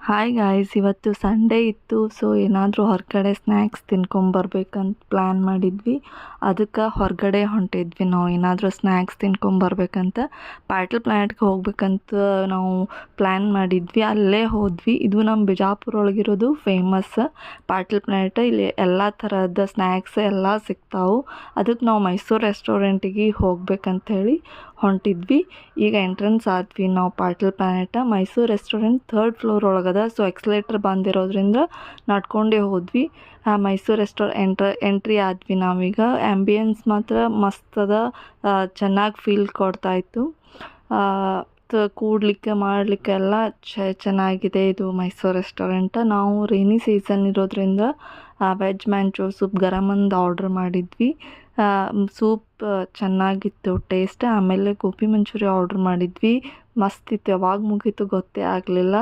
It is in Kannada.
ಹಾಯ್ ಗಾಯ್ಸ್, ಇವತ್ತು ಸಂಡೇ ಇತ್ತು. ಸೊ ಏನಾದರೂ ಹೊರಗಡೆ ಸ್ನ್ಯಾಕ್ಸ್ ತಿನ್ಕೊಂಬರ್ಬೇಕಂತ ಪ್ಲ್ಯಾನ್ ಮಾಡಿದ್ವಿ. ಅದಕ್ಕೆ ಹೊರಗಡೆ ಹೊಂಟಿದ್ವಿ. ನಾವು ಏನಾದರೂ ಸ್ನ್ಯಾಕ್ಸ್ ತಿನ್ಕೊಂಬರ್ಬೇಕಂತ ಪ್ಯಾಟಲ್ ಪ್ಲ್ಯಾನೆಟ್ಗೆ ಹೋಗ್ಬೇಕಂತ ನಾವು ಪ್ಲ್ಯಾನ್ ಮಾಡಿದ್ವಿ. ಅಲ್ಲೇ ಹೋದ್ವಿ. ಇದು ನಮ್ಮ ಬಿಜಾಪುರ ಒಳಗಿರೋದು ಫೇಮಸ್ ಪ್ಯಾಟಲ್ ಪ್ಲ್ಯಾನೆಟ್. ಇಲ್ಲಿ ಎಲ್ಲ ಥರದ ಸ್ನ್ಯಾಕ್ಸ್ ಎಲ್ಲ ಸಿಗ್ತಾವೆ. ಅದಕ್ಕೆ ನಾವು ಮೈಸೂರು ರೆಸ್ಟೋರೆಂಟಿಗೆ ಹೋಗ್ಬೇಕಂಥೇಳಿ ಹೊಂಟಿದ್ವಿ. ಈಗ ಎಂಟ್ರೆನ್ಸ್ ಆದ್ವಿ ನಾವು petal planet. Mysuru restaurant 3rd floor ಒಳಗದ. ಸೊ ಎಕ್ಸ್ಲೇಟರ್ ಬಂದಿರೋದ್ರಿಂದ ನಡ್ಕೊಂಡೇ ಹೋದ್ವಿ. ಮೈಸೂರು ಎಂಟ್ರಿ ಆದ್ವಿ ನಾವೀಗ. ಆ್ಯಂಬಿಯನ್ಸ್ ಮಾತ್ರ ಮಸ್ತ್ ಅದ, ಚೆನ್ನಾಗಿ ಫೀಲ್ ಕೊಡ್ತಾಯಿತ್ತು. ಕೂಡ್ಲಿಕ್ಕೆ ಮಾಡಲಿಕ್ಕೆ ಎಲ್ಲ ಚೆನ್ನಾಗಿದೆ ಇದು ಮೈಸೂರು ರೆಸ್ಟೋರೆಂಟ್. ನಾವು ರೈನಿ ಸೀಸನ್ ಇರೋದ್ರಿಂದ ವೆಜ್ ಮ್ಯಾಂಚೋ ಸೂಪ್ ಗರಮಂದು ಆರ್ಡ್ರ್ ಮಾಡಿದ್ವಿ. ಸೂಪ್ ಚೆನ್ನಾಗಿತ್ತು ಟೇಸ್ಟ್. ಆಮೇಲೆ ಗೋಬಿ ಮಂಚೂರಿ ಆರ್ಡ್ರ್ ಮಾಡಿದ್ವಿ. ಮಸ್ತ್ ಇತ್ತು. ಯಾವಾಗ ಮುಗೀತು ಗೊತ್ತೇ ಆಗಲಿಲ್ಲ.